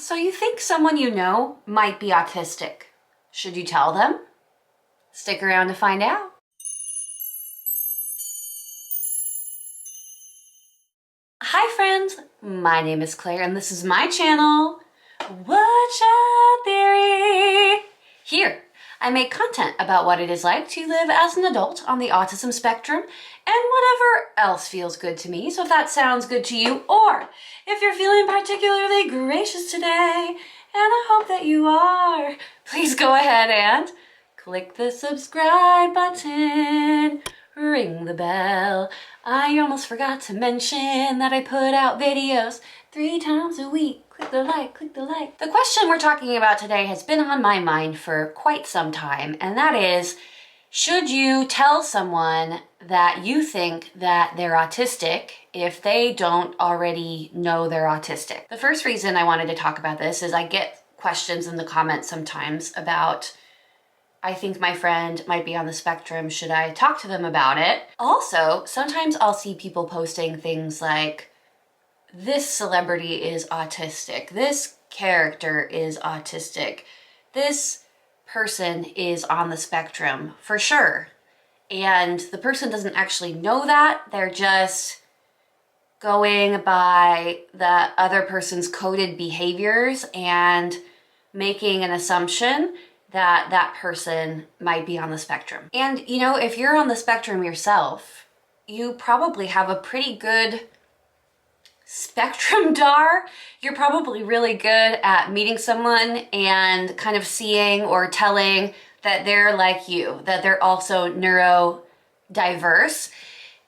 So you think someone you know might be autistic. Should you tell them? Stick around to find out. Hi friends, my name is Claire and this is my channel, What's Your Theory? Here, I make content about what it is like to live as an adult on the autism spectrum and whatever else feels good to me. So if that sounds good to you, or if you're feeling particularly gracious today, and I hope that you are, please go ahead and click the subscribe button, ring the bell. I almost forgot to mention that I put out videos 3 times a week. Click the like, click the like. The question we're talking about today has been on my mind for quite some time, and that is, should you tell someone that you think that they're autistic if they don't already know they're autistic? The first reason I wanted to talk about this is I get questions in the comments sometimes about, I think my friend might be on the spectrum, should I talk to them about it? Also, sometimes I'll see people posting things like, this celebrity is autistic, this character is autistic, this person is on the spectrum for sure. And the person doesn't actually know that, they're just going by the other person's coded behaviors and making an assumption that that person might be on the spectrum. And you know, if you're on the spectrum yourself, you probably have a pretty good spectrum dar. You're probably really good at meeting someone and kind of seeing or telling that they're like you, that they're also neurodiverse.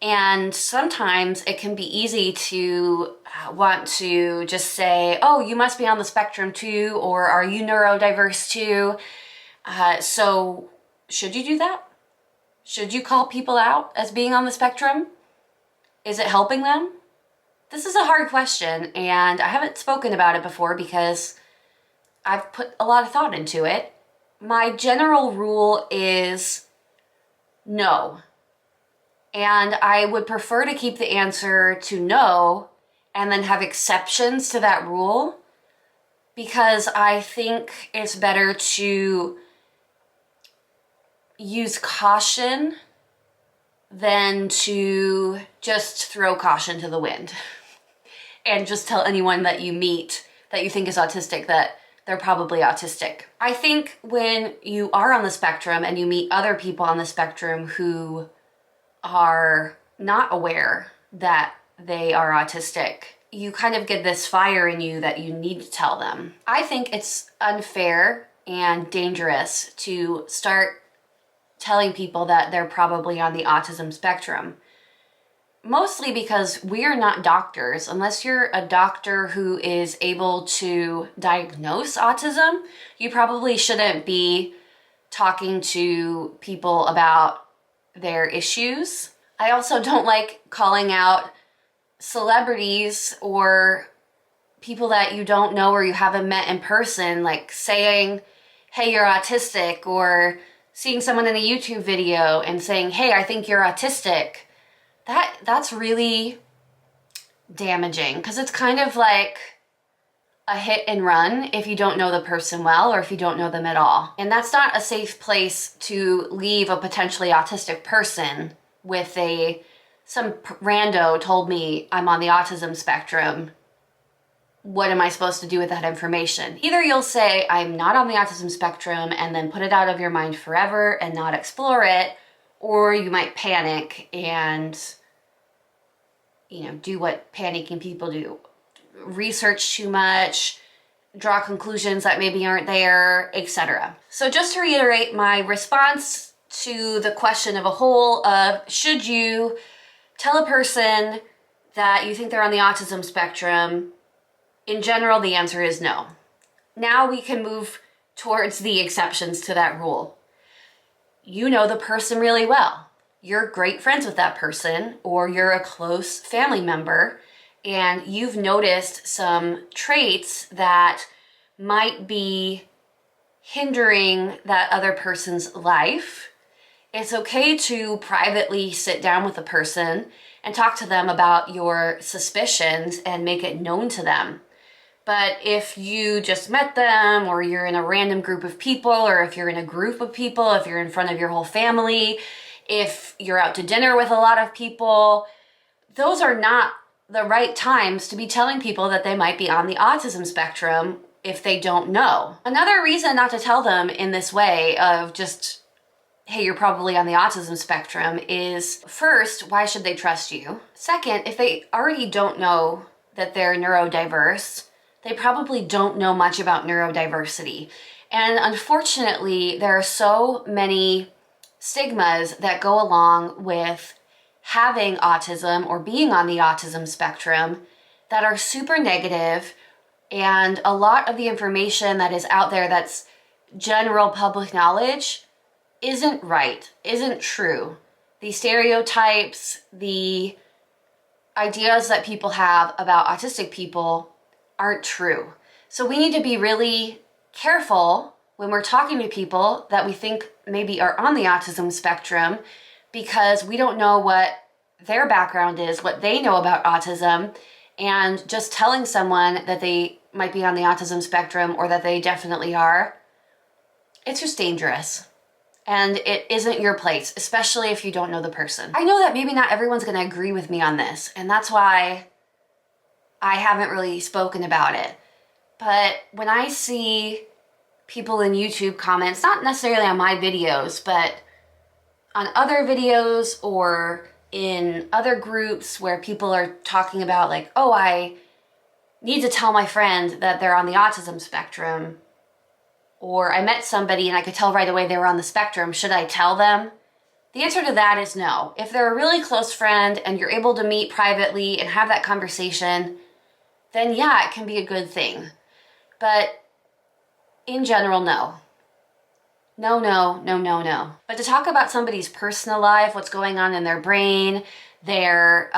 And sometimes it can be easy to want to just say, oh, you must be on the spectrum too, or are you neurodiverse too? So should you do that? Should you call people out as being on the spectrum? Is it helping them? This is a hard question, and I haven't spoken about it before because I've put a lot of thought into it. My general rule is no. And I would prefer to keep the answer to no and then have exceptions to that rule, because I think it's better to use caution than to just throw caution to the wind and just tell anyone that you meet that you think is autistic that they're probably autistic. I think when you are on the spectrum and you meet other people on the spectrum who are not aware that they are autistic, you kind of get this fire in you that you need to tell them. I think it's unfair and dangerous to start telling people that they're probably on the autism spectrum. Mostly because we are not doctors. Unless you're a doctor who is able to diagnose autism, you probably shouldn't be talking to people about their issues. I also don't like calling out celebrities or people that you don't know or you haven't met in person, like saying, hey, you're autistic, or seeing someone in a YouTube video and saying, hey, I think you're autistic. That's really damaging, because it's kind of like a hit and run if you don't know the person well or if you don't know them at all. And that's not a safe place to leave a potentially autistic person with some rando told me I'm on the autism spectrum. What am I supposed to do with that information? Either you'll say I'm not on the autism spectrum and then put it out of your mind forever and not explore it, or you might panic and, you know, do what panicking people do. Research too much, draw conclusions that maybe aren't there, etc. So just to reiterate my response to the question of a whole of, should you tell a person that you think they're on the autism spectrum? In general, the answer is no. Now we can move towards the exceptions to that rule. You know the person really well. You're great friends with that person, or you're a close family member, and you've noticed some traits that might be hindering that other person's life. It's okay to privately sit down with a person and talk to them about your suspicions and make it known to them. But if you just met them, or you're in a random group of people, or if you're in a group of people, if you're in front of your whole family, if you're out to dinner with a lot of people, those are not the right times to be telling people that they might be on the autism spectrum if they don't know. Another reason not to tell them in this way of just, hey, you're probably on the autism spectrum is, first, why should they trust you? Second, if they already don't know that they're neurodiverse, they probably don't know much about neurodiversity. And unfortunately, there are so many stigmas that go along with having autism or being on the autism spectrum that are super negative, and a lot of the information that is out there that's general public knowledge isn't right, isn't true. The stereotypes, the ideas that people have about autistic people aren't true. So we need to be really careful when we're talking to people that we think maybe are on the autism spectrum, because we don't know what their background is, what they know about autism, and just telling someone that they might be on the autism spectrum or that they definitely are, it's just dangerous. And it isn't your place, especially if you don't know the person. I know that maybe not everyone's gonna agree with me on this, and that's why I haven't really spoken about it. But when I see people in YouTube comments, not necessarily on my videos, but on other videos or in other groups where people are talking about like, oh, I need to tell my friend that they're on the autism spectrum, or I met somebody and I could tell right away they were on the spectrum, should I tell them? The answer to that is no. If they're a really close friend and you're able to meet privately and have that conversation, then yeah, it can be a good thing. But in general, no. No, no, no, no, no. But to talk about somebody's personal life, what's going on in their brain, their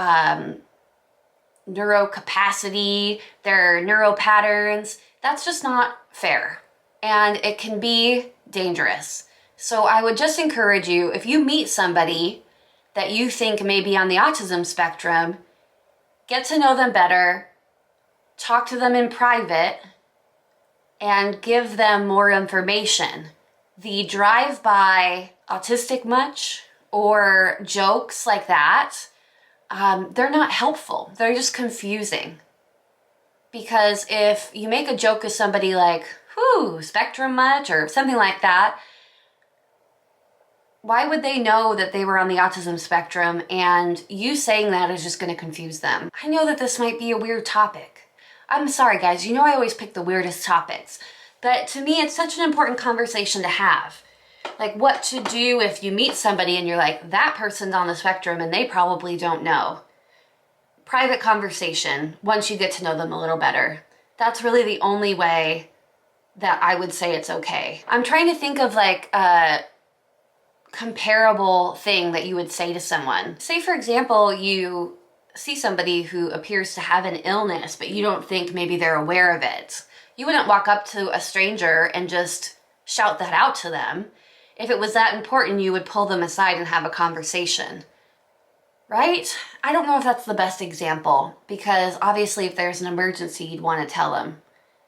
neurocapacity, their neural patterns, that's just not fair. And it can be dangerous. So I would just encourage you, if you meet somebody that you think may be on the autism spectrum, get to know them better, talk to them in private, and give them more information. The drive-by autistic much or jokes like that, they're not helpful. They're just confusing. Because if you make a joke with somebody like, whew, spectrum much, or something like that, why would they know that they were on the autism spectrum? And you saying that is just going to confuse them. I know that this might be a weird topic. I'm sorry, guys. You know I always pick the weirdest topics. But to me, it's such an important conversation to have. Like what to do if you meet somebody and you're like, that person's on the spectrum and they probably don't know. Private conversation once you get to know them a little better. That's really the only way that I would say it's okay. I'm trying to think of like a comparable thing that you would say to someone. Say, for example, you see somebody who appears to have an illness, but you don't think maybe they're aware of it. You wouldn't walk up to a stranger and just shout that out to them. If it was that important, you would pull them aside and have a conversation. Right? I don't know if that's the best example, because obviously if there's an emergency, you'd want to tell them,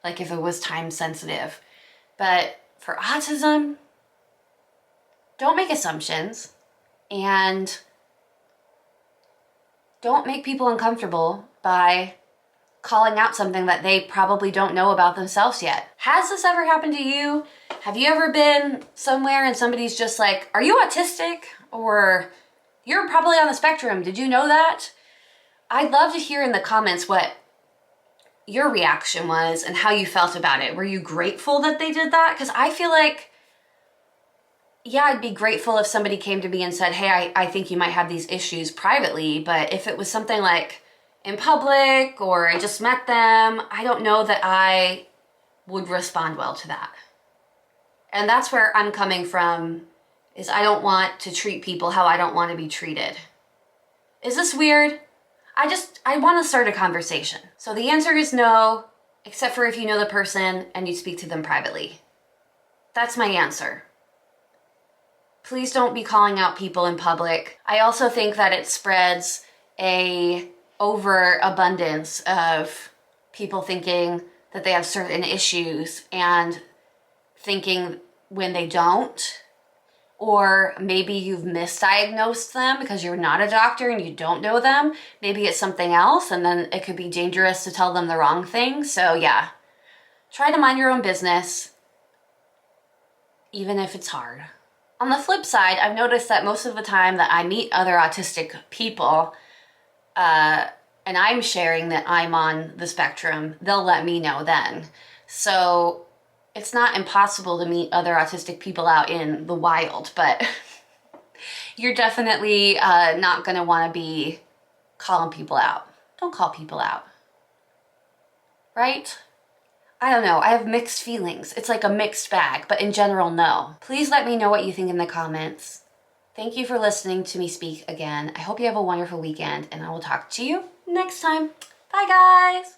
like if it was time sensitive. But for autism, don't make assumptions and don't make people uncomfortable by calling out something that they probably don't know about themselves yet. Has this ever happened to you? Have you ever been somewhere and somebody's just like, are you autistic? Or you're probably on the spectrum, did you know that? I'd love to hear in the comments what your reaction was and how you felt about it. Were you grateful that they did that? Because I feel like, yeah, I'd be grateful if somebody came to me and said, hey, I think you might have these issues privately, but if it was something like in public or I just met them, I don't know that I would respond well to that. And that's where I'm coming from, is I don't want to treat people how I don't want to be treated. Is this weird? I want to start a conversation. So the answer is no, except for if you know the person and you speak to them privately. That's my answer. Please don't be calling out people in public. I also think that it spreads a overabundance of people thinking that they have certain issues and thinking when they don't, or maybe you've misdiagnosed them because you're not a doctor and you don't know them. Maybe it's something else, and then it could be dangerous to tell them the wrong thing. So yeah, try to mind your own business, even if it's hard. On the flip side, I've noticed that most of the time that I meet other autistic people, and I'm sharing that I'm on the spectrum, they'll let me know then. So it's not impossible to meet other autistic people out in the wild, but you're definitely not gonna wanna be calling people out. Don't call people out, right? I don't know, I have mixed feelings. It's like a mixed bag, but in general, no. Please let me know what you think in the comments. Thank you for listening to me speak again. I hope you have a wonderful weekend, and I will talk to you next time. Bye, guys.